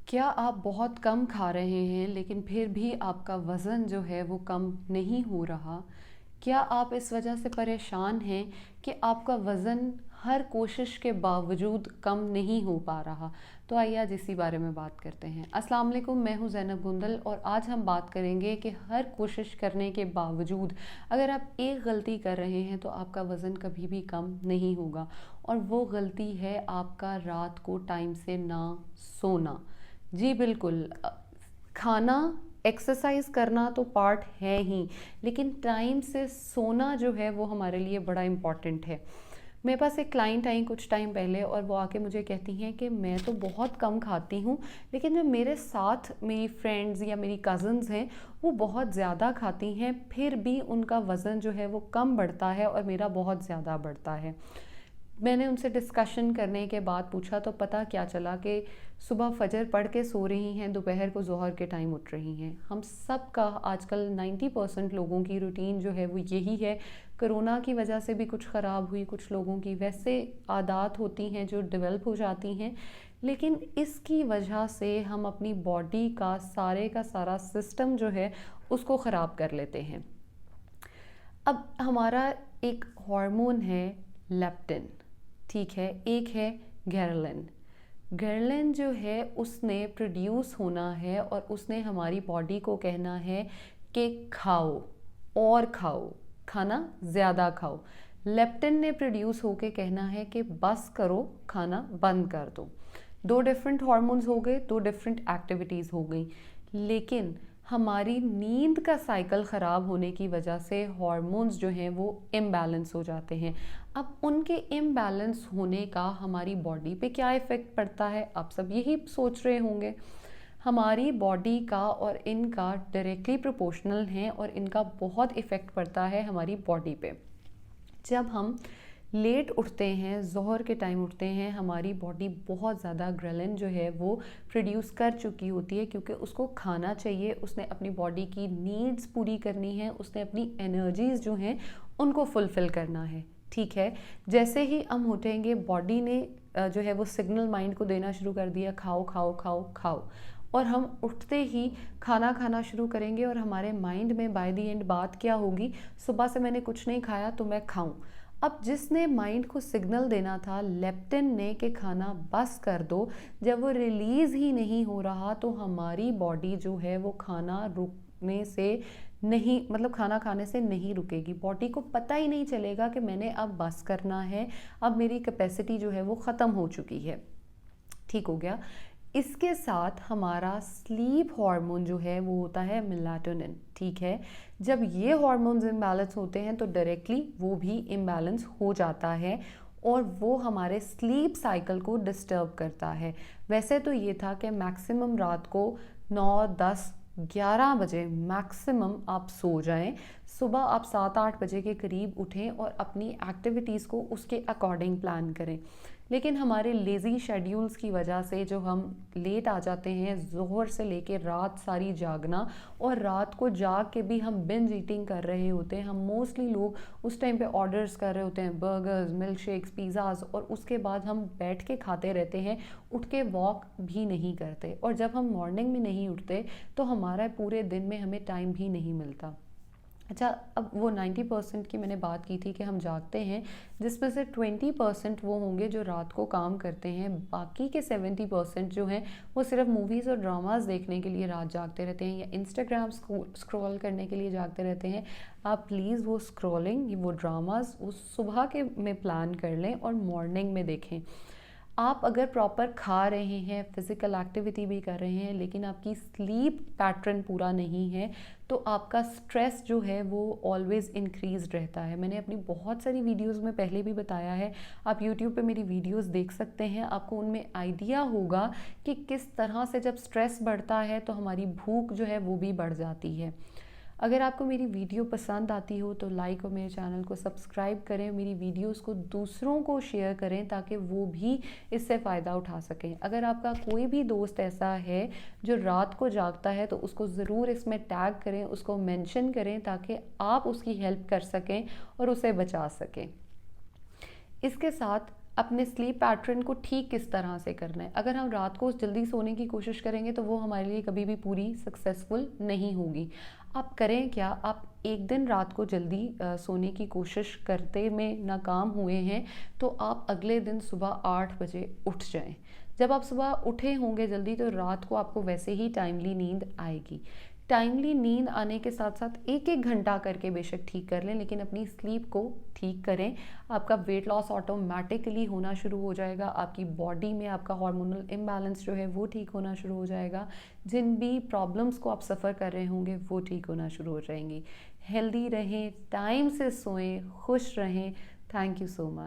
क्या आप बहुत कम खा रहे हैं लेकिन फिर भी आपका वज़न जो है वो कम नहीं हो रहा? क्या आप इस वजह से परेशान हैं कि आपका वज़न हर कोशिश के बावजूद कम नहीं हो पा रहा? तो आइए आज इसी बारे में बात करते हैं। अस्सलाम वालेकुम, मैं हूँ ज़ैनब गुंदल और आज हम बात करेंगे कि हर कोशिश करने के बावजूद अगर आप एक गलती कर रहे हैं तो आपका वज़न कभी भी कम नहीं होगा, और वो गलती है आपका रात को टाइम से ना सोना। जी बिल्कुल। खाना, एक्सरसाइज करना तो पार्ट है ही, लेकिन टाइम से सोना जो है वो हमारे लिए बड़ा इम्पॉर्टेंट है। मेरे पास एक क्लाइंट आई कुछ टाइम पहले और वो आके मुझे कहती हैं कि मैं तो बहुत कम खाती हूँ, लेकिन जो मेरे साथ मेरी फ्रेंड्स या मेरी कज़न्स हैं वो बहुत ज़्यादा खाती हैं, फिर भी उनका वज़न जो है वो कम बढ़ता है और मेरा बहुत ज़्यादा बढ़ता है। मैंने उनसे डिस्कशन करने के बाद पूछा तो पता क्या चला कि सुबह फजर पढ़ के सो रही हैं, दोपहर को ज़ोहर के टाइम उठ रही हैं। हम सब का आजकल 90% लोगों की रूटीन जो है वो यही है। कोरोना की वजह से भी कुछ ख़राब हुई, कुछ लोगों की वैसे आदत होती हैं जो डेवलप हो जाती हैं, लेकिन इसकी वजह से हम अपनी बॉडी का सारा सिस्टम जो है उसको ख़राब कर लेते हैं। अब हमारा एक हार्मोन है लेप्टिन, ठीक है, एक है घर्लिन। घर्लिन जो है उसने प्रोड्यूस होना है और उसने हमारी बॉडी को कहना है कि खाओ और खाओ, खाना ज़्यादा खाओ। लेप्टिन ने प्रोड्यूस होके कहना है कि बस करो, खाना बंद कर दो। दो डिफरेंट हार्मोन्स हो गए, दो डिफरेंट एक्टिविटीज़ हो गई, लेकिन हमारी नींद का साइकिल ख़राब होने की वजह से हार्मोन्स जो हैं वो इम्बैलेंस हो जाते हैं। अब उनके इम्बैलेंस होने का हमारी बॉडी पे क्या इफ़ेक्ट पड़ता है, आप सब यही सोच रहे होंगे। हमारी बॉडी का और इनका डायरेक्टली प्रोपोर्शनल है और इनका बहुत इफ़ेक्ट पड़ता है हमारी बॉडी पे। जब हम लेट उठते हैं, ज़ोहर के टाइम उठते हैं, हमारी बॉडी बहुत ज़्यादा ग्रेलिन जो है वो प्रोड्यूस कर चुकी होती है, क्योंकि उसको खाना चाहिए, उसने अपनी बॉडी की नीड्स पूरी करनी है, उसने अपनी एनर्जीज़ जो हैं उनको फुलफ़िल करना है। ठीक है, जैसे ही हम उठेंगे बॉडी ने जो है वो सिग्नल माइंड को देना शुरू कर दिया, खाओ खाओ खाओ खाओ, और हम उठते ही खाना खाना शुरू करेंगे और हमारे माइंड में बाय द एंड बात क्या होगी, सुबह से मैंने कुछ नहीं खाया तो मैं खाऊं। अब जिसने माइंड को सिग्नल देना था लेप्टिन ने कि खाना बस कर दो, जब वो रिलीज़ ही नहीं हो रहा तो हमारी बॉडी जो है वो खाना रुकने से नहीं, मतलब खाना खाने से नहीं रुकेगी। बॉडी को पता ही नहीं चलेगा कि मैंने अब बस करना है, अब मेरी कैपेसिटी जो है वो ख़त्म हो चुकी है। ठीक हो गया। इसके साथ हमारा स्लीप हार्मोन जो है वो होता है मेलाटोनिन। ठीक है, जब ये हार्मोन्स इम्बैलेंस होते हैं तो डायरेक्टली वो भी इम्बैलेंस हो जाता है और वो हमारे स्लीप साइकिल को डिस्टर्ब करता है। वैसे तो ये था कि मैक्सिमम रात को 9, 10, 11 बजे मैक्सिमम आप सो जाएं, सुबह आप 7-8 बजे के करीब उठें और अपनी एक्टिविटीज़ को उसके अकॉर्डिंग प्लान करें। लेकिन हमारे लेज़ी शेड्यूल्स की वजह से जो हम लेट आ जाते हैं, ज़ोहर से लेके रात सारी जागना, और रात को जाग के भी हम बिंज ईटिंग कर रहे होते हैं। हम मोस्टली लोग उस टाइम पे ऑर्डर्स कर रहे होते हैं, बर्गर्स, मिल्क शेक्स, पिज़्ज़ाज़, और उसके बाद हम बैठ के खाते रहते हैं, उठ के वॉक भी नहीं करते। और जब हम मॉर्निंग में नहीं उठते तो हमारा पूरे दिन में हमें टाइम भी नहीं मिलता। अच्छा, अब वो 90% की मैंने बात की थी कि हम जागते हैं, जिसमें से 20% वो होंगे जो रात को काम करते हैं, बाकी के 70% जो हैं वो सिर्फ मूवीज़ और ड्रामास देखने के लिए रात जागते रहते हैं या इंस्टाग्राम स्क्रॉल करने के लिए जागते रहते हैं। आप प्लीज़ वो स्क्रॉलिंग, वो ड्रामास उस सुबह के में प्लान कर लें और मॉर्निंग में देखें। आप अगर प्रॉपर खा रहे हैं, फिज़िकल एक्टिविटी भी कर रहे हैं, लेकिन आपकी स्लीप पैटर्न पूरा नहीं है, तो आपका स्ट्रेस जो है वो ऑलवेज़ इंक्रीज रहता है। मैंने अपनी बहुत सारी वीडियोस में पहले भी बताया है, आप यूट्यूब पे मेरी वीडियोस देख सकते हैं, आपको उनमें आइडिया होगा कि किस तरह से जब स्ट्रेस बढ़ता है तो हमारी भूख जो है वो भी बढ़ जाती है। अगर आपको मेरी वीडियो पसंद आती हो तो लाइक और मेरे चैनल को सब्सक्राइब करें, मेरी वीडियोस को दूसरों को शेयर करें ताकि वो भी इससे फ़ायदा उठा सकें। अगर आपका कोई भी दोस्त ऐसा है जो रात को जागता है तो उसको ज़रूर इसमें टैग करें, उसको मेंशन करें ताकि आप उसकी हेल्प कर सकें और उसे बचा सकें। इसके साथ अपने स्लीप पैटर्न को ठीक किस तरह से करना है। अगर हम रात को जल्दी सोने की कोशिश करेंगे तो वो हमारे लिए कभी भी पूरी सक्सेसफुल नहीं होगी। आप करें क्या, आप एक दिन रात को जल्दी सोने की कोशिश करते में नाकाम हुए हैं तो आप अगले दिन सुबह 8 बजे उठ जाएं। जब आप सुबह उठे होंगे जल्दी तो रात को आपको वैसे ही टाइमली नींद आएगी। टाइमली नींद आने के साथ साथ एक एक घंटा करके बेशक ठीक कर लें, लेकिन अपनी स्लीप को ठीक करें। आपका वेट लॉस ऑटोमेटिकली होना शुरू हो जाएगा। आपकी बॉडी में आपका हार्मोनल इम्बैलेंस जो है वो ठीक होना शुरू हो जाएगा। जिन भी प्रॉब्लम्स को आप सफ़र कर रहे होंगे वो ठीक होना शुरू हो जाएंगी। हेल्दी रहें, टाइम से सोएं, खुश रहें। Thank you so much.